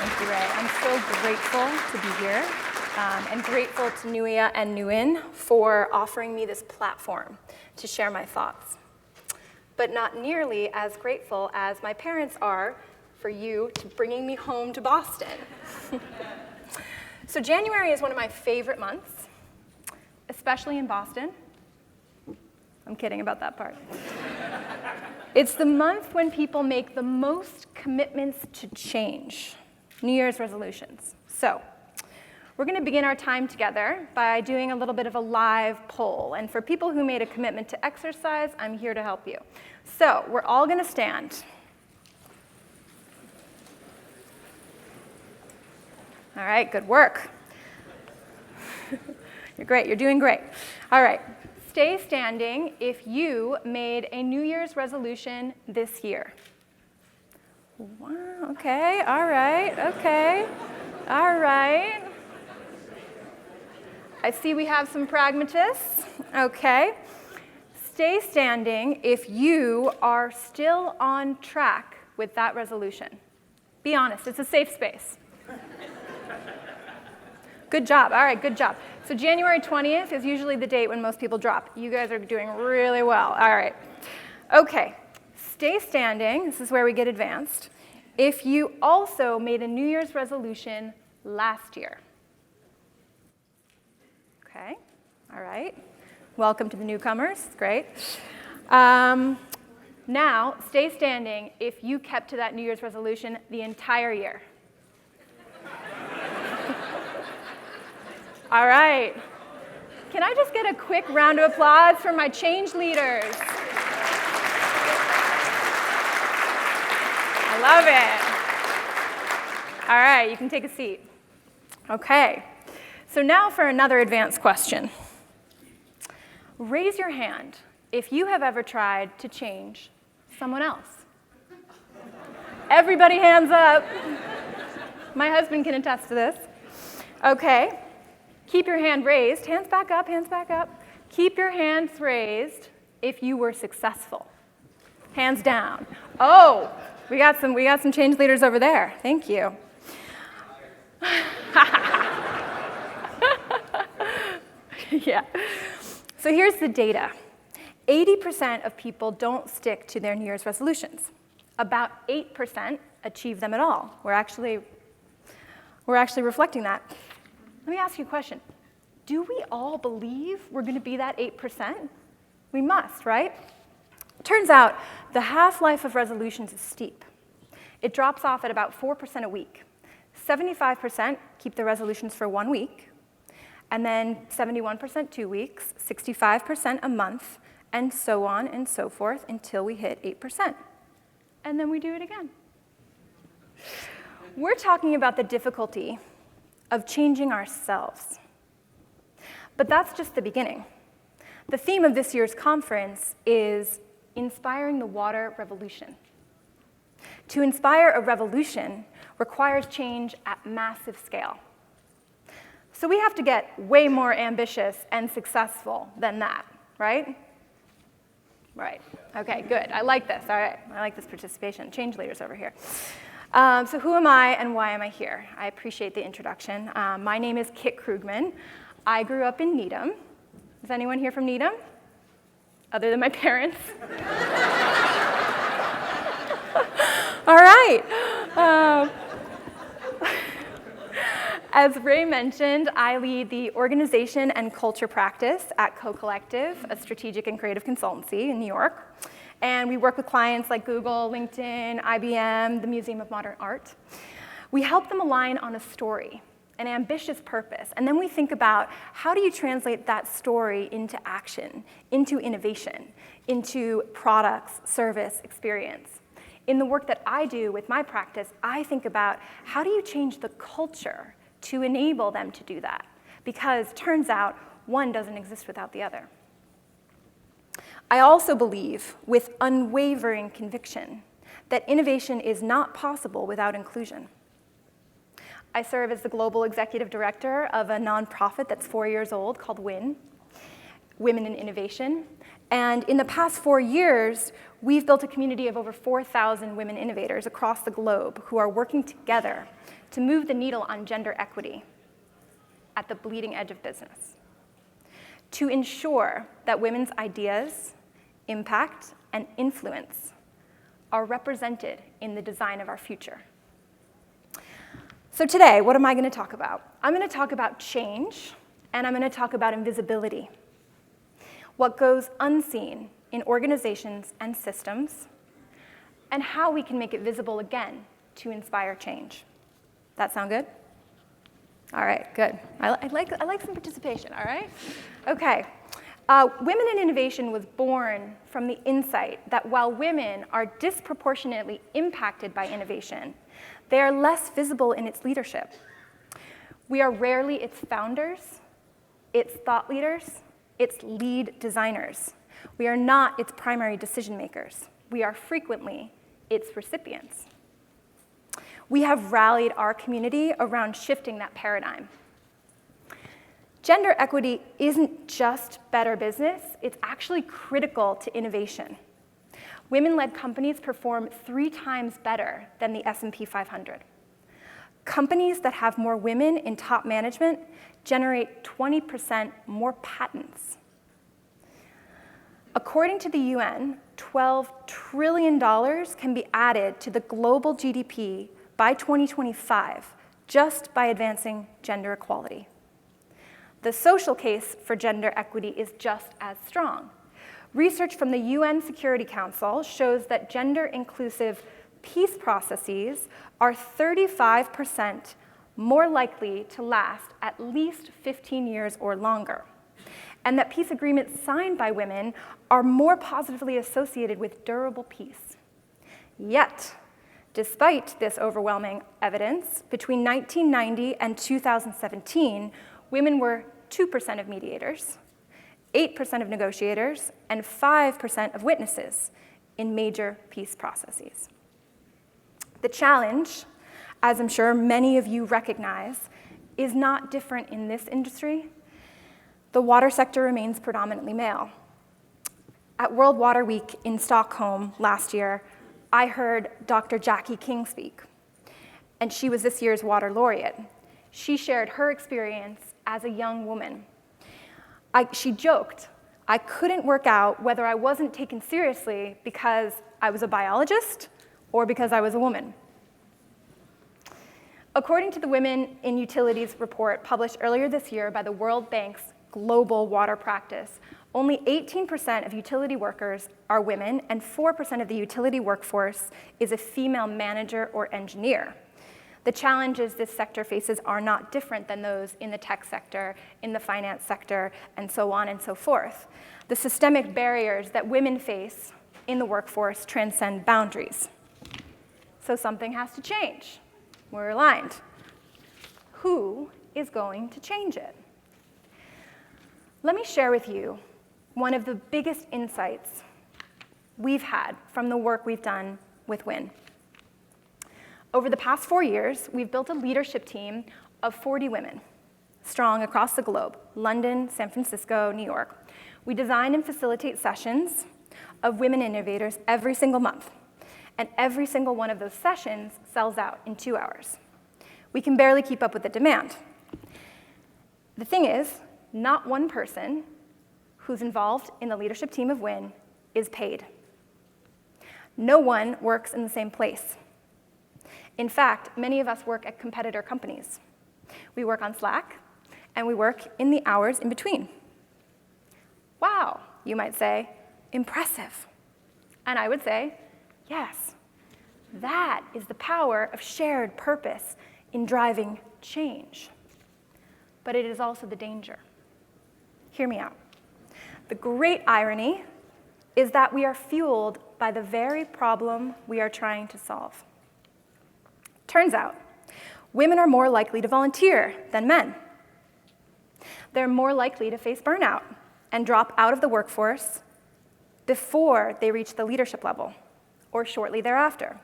Thank you, Ray. I'm so grateful to be here and grateful to NEWEA and NEWEA for offering me this platform to share my thoughts. But not nearly as grateful as my parents are for you to bringing me home to Boston. So January is one of my favorite months, especially in Boston. I'm kidding about that part. It's the month when people make the most commitments to change, New Year's resolutions. So we're going to begin our time together by doing a little bit of a live poll. And for people who made a commitment to exercise, I'm here to help you. So we're all going to stand. All right, good work. You're great, you're doing great. All right, stay standing if you made a New Year's resolution this year. Wow, okay, all right, okay, all right. I see we have some pragmatists, okay. Stay standing if you are still on track with that resolution. Be honest, it's a safe space. Good job, all right, good job. So January 20th is usually the date when most people drop. You guys are doing really well, all right. Okay, stay standing, this is where we get advanced, if you also made a New Year's resolution last year. Okay, all right. Welcome to the newcomers, great. Now, stay standing if you kept to that New Year's resolution the entire year. All right. Can I just get a quick round of applause for my change leaders? I love it. All right, you can take a seat. Okay. So now for another advanced question. Raise your hand if you have ever tried to change someone else. Everybody hands up. My husband can attest to this. Okay. Keep your hand raised. Hands back up, hands back up. Keep your hands raised if you were successful. Hands down. Oh, we got some change leaders over there. Thank you. Yeah. So here's the data. 80% of people don't stick to their New Year's resolutions. About 8% achieve them at all. We're actually reflecting that. Let me ask you a question. Do we all believe we're going to be that 8%? We must, right? Turns out the half-life of resolutions is steep. It drops off at about 4% a week. 75% keep the resolutions for 1 week, and then 71% 2 weeks, 65% a month, and so on and so forth until we hit 8%. And then we do it again. We're talking about the difficulty of changing ourselves. But that's just the beginning. The theme of this year's conference is inspiring the water revolution. To inspire a revolution requires change at massive scale. So we have to get way more ambitious and successful than that, right? Right, okay, good. I like this, all right. I like this participation. Change leaders over here. So who am I and why am I here? I appreciate the introduction. My name is Krugman. I grew up in Needham. Is anyone here from Needham? Other than my parents? All right. As Ray mentioned, I lead the organization and culture practice at Co-Collective, a strategic and creative consultancy in New York. And we work with clients like Google, LinkedIn, IBM, the Museum of Modern Art. We help them align on a story, an ambitious purpose, and then we think about how do you translate that story into action, into innovation, into products, service, experience. In the work that I do with my practice, I think about how do you change the culture to enable them to do that? Because turns out one doesn't exist without the other. I also believe, with unwavering conviction, that innovation is not possible without inclusion. I serve as the global executive director of a nonprofit that's 4 years old called WIN, Women in Innovation. And in the past 4 years, we've built a community of over 4,000 women innovators across the globe who are working together to move the needle on gender equity at the bleeding edge of business, to ensure that women's ideas, impact, and influence are represented in the design of our future. So today, what am I going to talk about? I'm going to talk about change, and I'm going to talk about invisibility, what goes unseen in organizations and systems, and how we can make it visible again to inspire change. That sound good? All right, good. I like some participation, all right? Okay. Women in Innovation was born from the insight that while women are disproportionately impacted by innovation, they are less visible in its leadership. We are rarely its founders, its thought leaders, its lead designers. We are not its primary decision makers. We are frequently its recipients. We have rallied our community around shifting that paradigm. Gender equity isn't just better business, it's actually critical to innovation. Women-led companies perform 3 times better than the S&P 500. Companies that have more women in top management generate 20% more patents. According to the UN, $12 trillion can be added to the global GDP by 2025 just by advancing gender equality. The social case for gender equity is just as strong. Research from the UN Security Council shows that gender-inclusive peace processes are 35% more likely to last at least 15 years or longer, and that peace agreements signed by women are more positively associated with durable peace. Yet, despite this overwhelming evidence, between 1990 and 2017, women were 2% of mediators, 8% of negotiators, and 5% of witnesses in major peace processes. The challenge, as I'm sure many of you recognize, is not different in this industry. The water sector remains predominantly male. At World Water Week in Stockholm last year, I heard Dr. Jackie King speak, and she was this year's Water Laureate. She shared her experience as a young woman. She joked, I couldn't work out whether I wasn't taken seriously because I was a biologist or because I was a woman. According to the Women in Utilities report published earlier this year by the World Bank's Global Water Practice, only 18% of utility workers are women, and 4% of the utility workforce is a female manager or engineer. The challenges this sector faces are not different than those in the tech sector, in the finance sector, and so on and so forth. The systemic barriers that women face in the workforce transcend boundaries. So something has to change. We're aligned. Who is going to change it? Let me share with you one of the biggest insights we've had from the work we've done with WIN. Over the past 4 years, we've built a leadership team of 40 women, strong across the globe, London, San Francisco, New York. We design and facilitate sessions of women innovators every single month, and every single one of those sessions sells out in 2 hours. We can barely keep up with the demand. The thing is, not one person who's involved in the leadership team of WIN is paid. No one works in the same place. In fact, many of us work at competitor companies. We work on Slack, and we work in the hours in between. Wow, you might say, impressive. And I would say, yes, that is the power of shared purpose in driving change. But it is also the danger. Hear me out. The great irony is that we are fueled by the very problem we are trying to solve. Turns out, women are more likely to volunteer than men. They're more likely to face burnout and drop out of the workforce before they reach the leadership level, or shortly thereafter.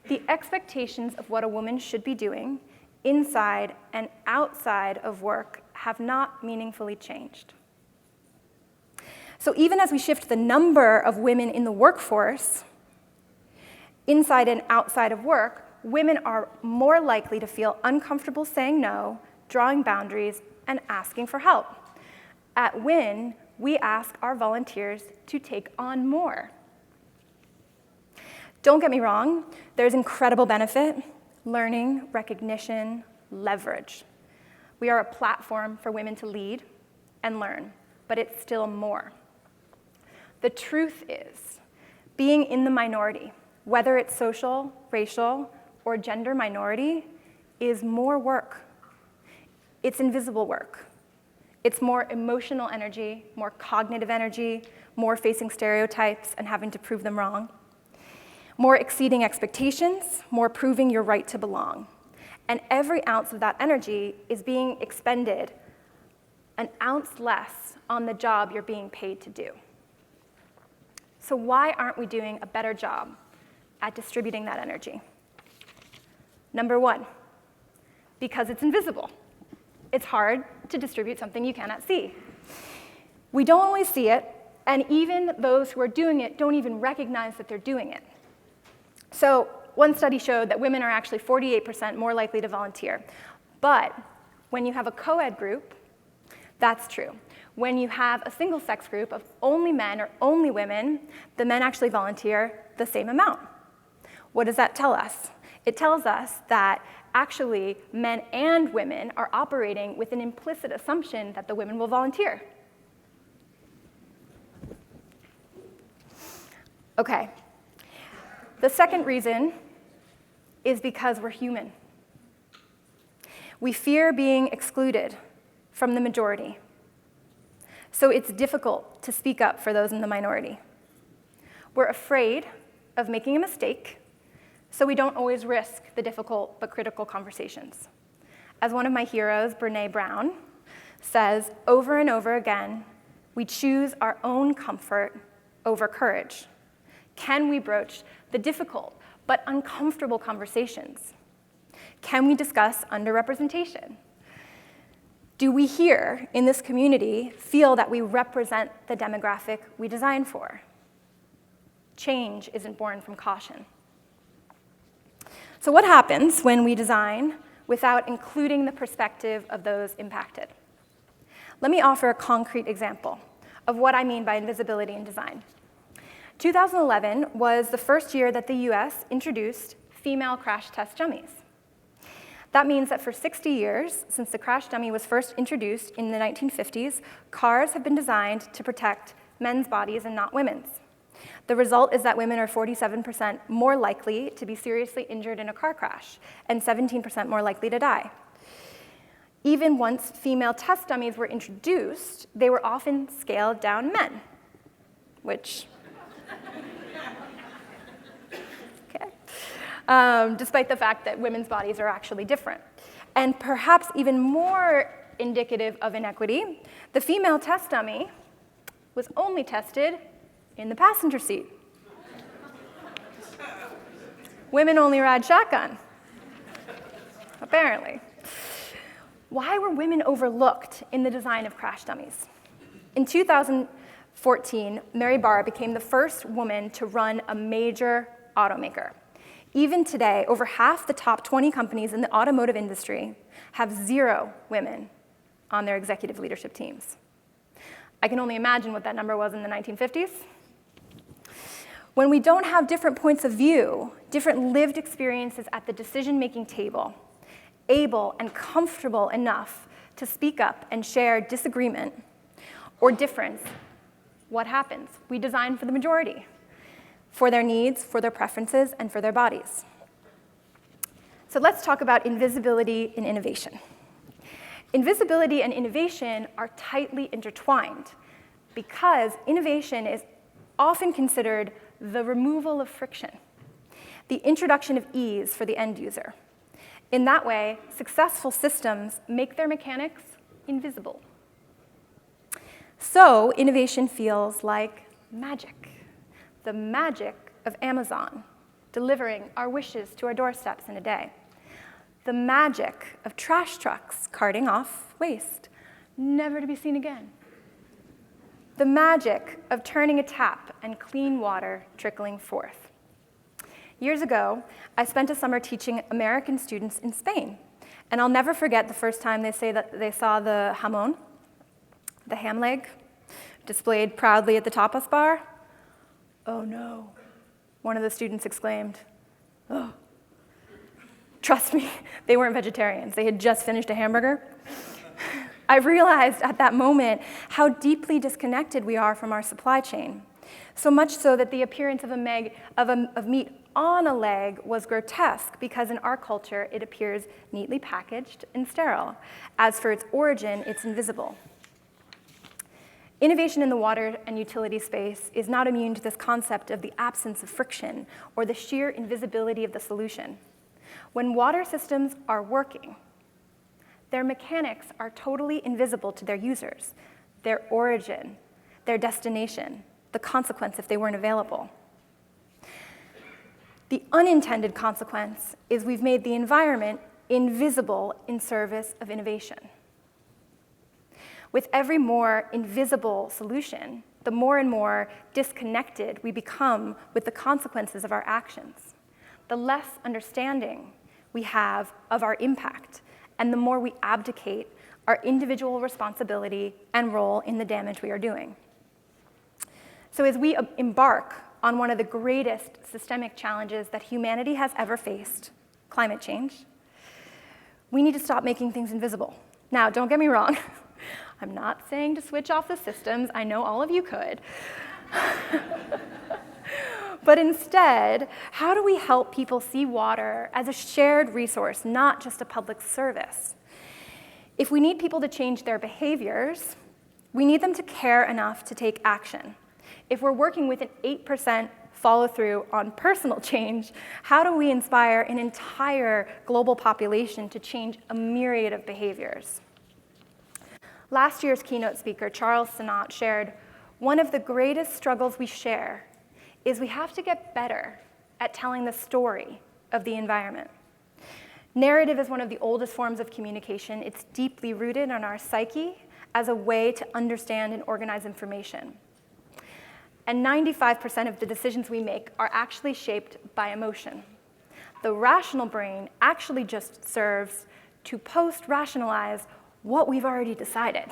The expectations of what a woman should be doing inside and outside of work have not meaningfully changed. So even as we shift the number of women in the workforce, inside and outside of work, women are more likely to feel uncomfortable saying no, drawing boundaries, and asking for help. At WIN, we ask our volunteers to take on more. Don't get me wrong, there's incredible benefit, learning, recognition, leverage. We are a platform for women to lead and learn, but it's still more. The truth is, being in the minority, whether it's social, racial, or gender minority, is more work. It's invisible work. It's more emotional energy, more cognitive energy, more facing stereotypes and having to prove them wrong, more exceeding expectations, more proving your right to belong. And every ounce of that energy is being expended an ounce less on the job you're being paid to do. So why aren't we doing a better job at distributing that energy? Number one, because it's invisible. It's hard to distribute something you cannot see. We don't always see it, and even those who are doing it don't even recognize that they're doing it. So one study showed that women are actually 48% more likely to volunteer. But when you have a co-ed group, that's true. When you have a single-sex group of only men or only women, the men actually volunteer the same amount. What does that tell us? It tells us that actually men and women are operating with an implicit assumption that the women will volunteer. Okay. The second reason is because we're human. We fear being excluded from the majority. So it's difficult to speak up for those in the minority. We're afraid of making a mistake, so we don't always risk the difficult but critical conversations. As one of my heroes, Brené Brown, says over and over again, we choose our own comfort over courage. Can we broach the difficult but uncomfortable conversations? Can we discuss underrepresentation? Do we here in this community feel that we represent the demographic we design for? Change isn't born from caution. So what happens when we design without including the perspective of those impacted? Let me offer a concrete example of what I mean by invisibility in design. 2011 was the first year that the US introduced female crash test dummies. That means that for 60 years, since the crash dummy was first introduced in the 1950s, cars have been designed to protect men's bodies and not women's. The result is that women are 47% more likely to be seriously injured in a car crash and 17% more likely to die. Even once female test dummies were introduced, they were often scaled down men, which, despite the fact that women's bodies are actually different. And perhaps even more indicative of inequity, the female test dummy was only tested in the passenger seat. Women only ride shotgun, apparently. Why were women overlooked in the design of crash dummies? In 2014, Barra became the first woman to run a major automaker. Even today, over half the top 20 companies in the automotive industry have 0 women on their executive leadership teams. I can only imagine what that number was in the 1950s. When we don't have different points of view, different lived experiences at the decision-making table, able and comfortable enough to speak up and share disagreement or difference, what happens? We design for the majority, for their needs, for their preferences, and for their bodies. So let's talk about invisibility in innovation. Invisibility and innovation are tightly intertwined because innovation is often considered the removal of friction, the introduction of ease for the end user. In that way, successful systems make their mechanics invisible. So innovation feels like magic, the magic of Amazon, delivering our wishes to our doorsteps in a day. The magic of trash trucks carting off waste, never to be seen again. The magic of turning a tap and clean water trickling forth. Years ago, I spent a summer teaching American students in Spain. And I'll never forget the first time they saw the jamón, the ham leg, displayed proudly at the tapas bar. "Oh no," one of the students exclaimed. "Oh." Trust me, they weren't vegetarians. They had just finished a hamburger. I realized at that moment how deeply disconnected we are from our supply chain. So much so that the appearance of meat on a leg was grotesque because in our culture it appears neatly packaged and sterile. As for its origin, it's invisible. Innovation in the water and utility space is not immune to this concept of the absence of friction or the sheer invisibility of the solution. When water systems are working, their mechanics are totally invisible to their users, their origin, their destination, the consequence if they weren't available. The unintended consequence is we've made the environment invisible in service of innovation. With every more invisible solution, the more and more disconnected we become with the consequences of our actions, the less understanding we have of our impact, and the more we abdicate our individual responsibility and role in the damage we are doing. So as we embark on one of the greatest systemic challenges that humanity has ever faced, climate change, we need to stop making things invisible. Now, don't get me wrong. I'm not saying to switch off the systems. I know all of you could. But instead, how do we help people see water as a shared resource, not just a public service? If we need people to change their behaviors, we need them to care enough to take action. If we're working with an 8% follow-through on personal change, how do we inspire an entire global population to change a myriad of behaviors? Last year's keynote speaker, Charles Sinnott, shared, "One of the greatest struggles we share is we have to get better at telling the story of the environment." Narrative is one of the oldest forms of communication. It's deeply rooted in our psyche as a way to understand and organize information. And 95% of the decisions we make are actually shaped by emotion. The rational brain actually just serves to post-rationalize what we've already decided.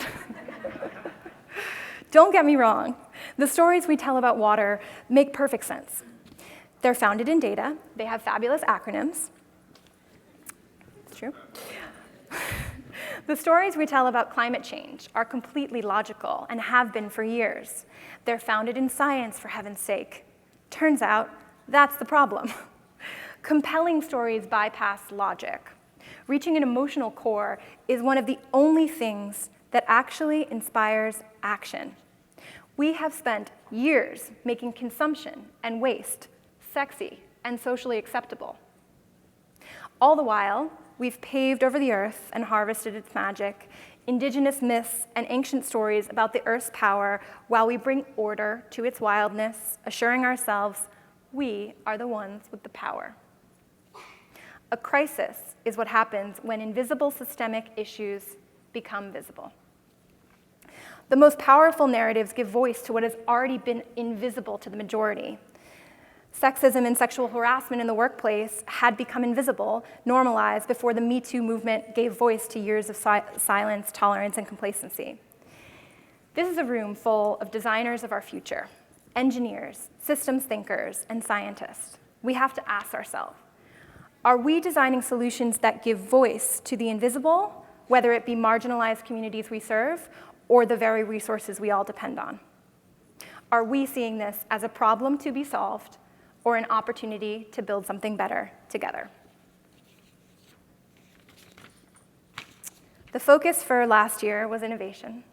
Don't get me wrong. The stories we tell about water make perfect sense. They're founded in data. They have fabulous acronyms. It's true. The stories we tell about climate change are completely logical and have been for years. They're founded in science, for heaven's sake. Turns out, that's the problem. Compelling stories bypass logic. Reaching an emotional core is one of the only things that actually inspires action. We have spent years making consumption and waste sexy and socially acceptable. All the while, we've paved over the earth and harvested its magic, indigenous myths and ancient stories about the earth's power while we bring order to its wildness, assuring ourselves we are the ones with the power. A crisis is what happens when invisible systemic issues become visible. The most powerful narratives give voice to what has already been invisible to the majority. Sexism and sexual harassment in the workplace had become invisible, normalized, before the Me Too movement gave voice to years of silence, tolerance, and complacency. This is a room full of designers of our future, engineers, systems thinkers, and scientists. We have to ask ourselves, are we designing solutions that give voice to the invisible, whether it be marginalized communities we serve, or the very resources we all depend on? Are we seeing this as a problem to be solved, or an opportunity to build something better together? The focus for last year was innovation,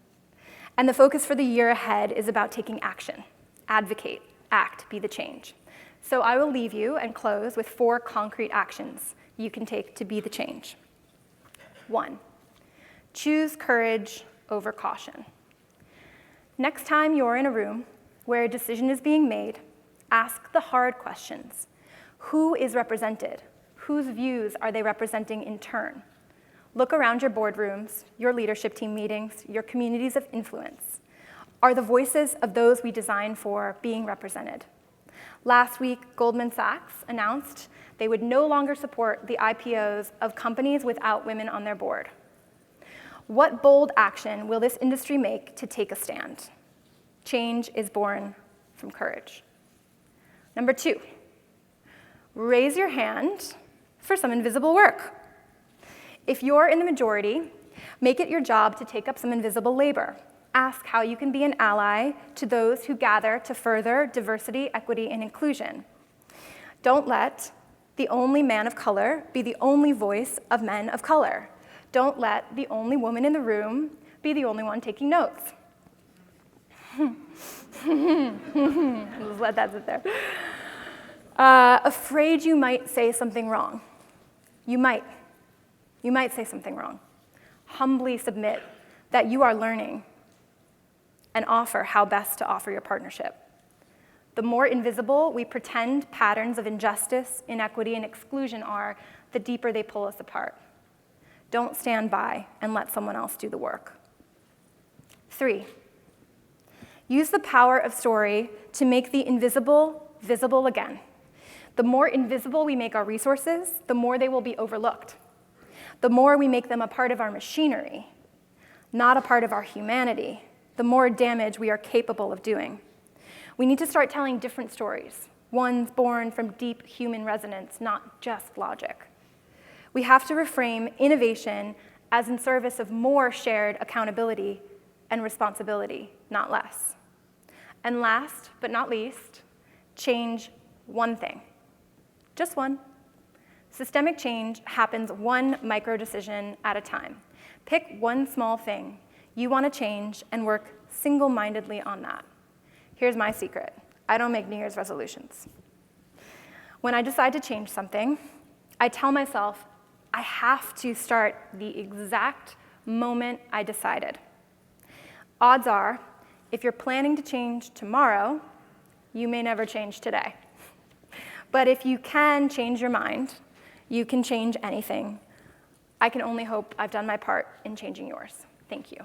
and the focus for the year ahead is about taking action. Advocate, act, be the change. So I will leave you and close with 4 concrete actions you can take to be the change. 1, choose courage over caution. Next time you're in a room where a decision is being made, ask the hard questions. Who is represented? Whose views are they representing in turn? Look around your boardrooms, your leadership team meetings, your communities of influence. Are the voices of those we design for being represented? Last week, Goldman Sachs announced they would no longer support the IPOs of companies without women on their board. What bold action will this industry make to take a stand? Change is born from courage. Number 2, raise your hand for some invisible work. If you're in the majority, make it your job to take up some invisible labor. Ask how you can be an ally to those who gather to further diversity, equity, and inclusion. Don't let the only man of color be the only voice of men of color. Don't let the only woman in the room be the only one taking notes. Just let that sit there. Afraid you might say something wrong. You might say something wrong. Humbly submit that you are learning and offer how best to offer your partnership. The more invisible we pretend patterns of injustice, inequity, and exclusion are, the deeper they pull us apart. Don't stand by and let someone else do the work. 3, use the power of story to make the invisible visible again. The more invisible we make our resources, the more they will be overlooked. The more we make them a part of our machinery, not a part of our humanity, the more damage we are capable of doing. We need to start telling different stories, ones born from deep human resonance, not just logic. We have to reframe innovation as in service of more shared accountability and responsibility, not less. And last but not least, change one thing. Just one. Systemic change happens one micro decision at a time. Pick one small thing you want to change and work single-mindedly on that. Here's my secret. I don't make New Year's resolutions. When I decide to change something, I tell myself I have to start the exact moment I decided. Odds are, if you're planning to change tomorrow, you may never change today. But if you can change your mind, you can change anything. I can only hope I've done my part in changing yours. Thank you.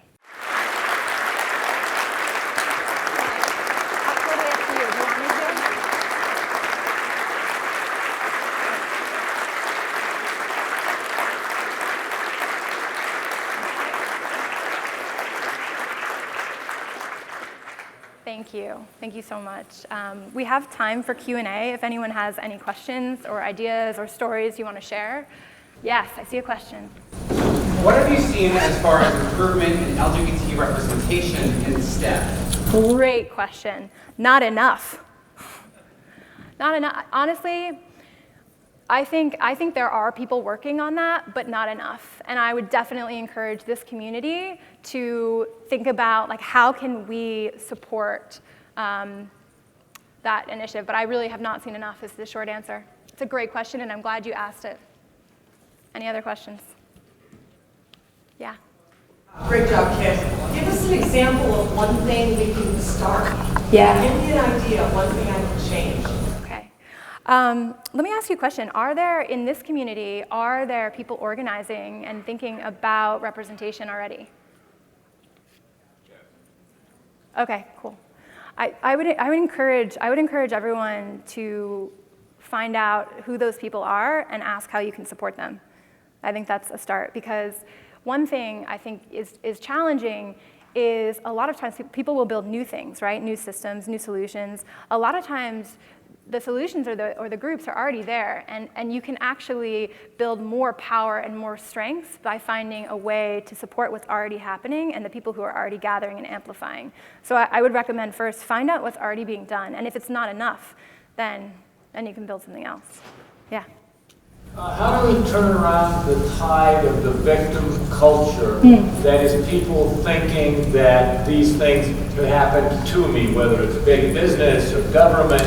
Thank you. Thank you so much. We have time for Q&A if anyone has any questions or ideas or stories you want to share. Yes, I see a question. What have you seen as far as recruitment and LGBT representation in STEM? Great question. Not enough. Not enough. Honestly, I think there are people working on that, but not enough. And I would definitely encourage this community to think about like how can we support that initiative. But I really have not seen enough is the short answer. It's a great question, and I'm glad you asked it. Any other questions? Yeah. Great job, Kim. Give us an example of one thing we can start. Yeah. Give me an idea of one thing I can change. Okay. Let me ask you a question. In this community, are there people organizing and thinking about representation already? Okay, cool. I would encourage everyone to find out who those people are and ask how you can support them. I think that's a start, because one thing I think is challenging is a lot of times people will build new things, right? New systems, new solutions. A lot of times the solutions or the groups are already there, and you can actually build more power and more strength by finding a way to support what's already happening and the people who are already gathering and amplifying. So I would recommend first find out what's already being done, and if it's not enough, then you can build something else. Yeah. How do we turn around the tide of the victim culture? That is, people thinking that these things could happen to me, whether it's big business or government,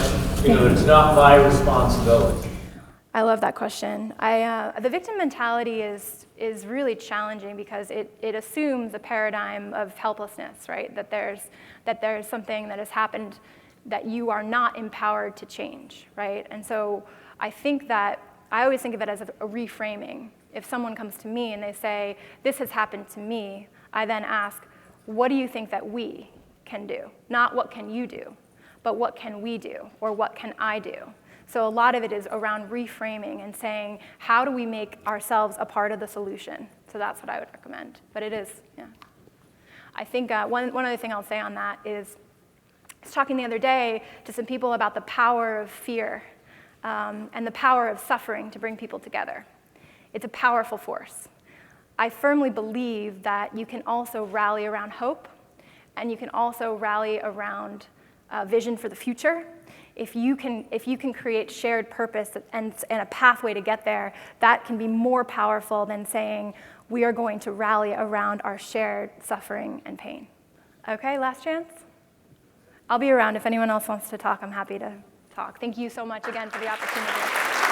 it's not my responsibility. I love that question. The victim mentality is really challenging because it assumes a paradigm of helplessness, right? That there's something that has happened that you are not empowered to change, right? And so I think that I always think of it as a reframing. If someone comes to me and they say, this has happened to me, I then ask, what do you think that we can do. Not what can you do, but what can we do, or what can I do? So a lot of it is around reframing and saying, how do we make ourselves a part of the solution? So that's what I would recommend. But it is, yeah. I think one other thing I'll say on that is, I was talking the other day to some people about the power of fear and the power of suffering to bring people together. It's a powerful force. I firmly believe that you can also rally around hope, and you can also rally around vision for the future. If you can create shared purpose and a pathway to get there, that can be more powerful than saying we are going to rally around our shared suffering and pain. Okay, last chance? I'll be around if anyone else wants to talk. I'm happy to talk. Thank you so much again for the opportunity.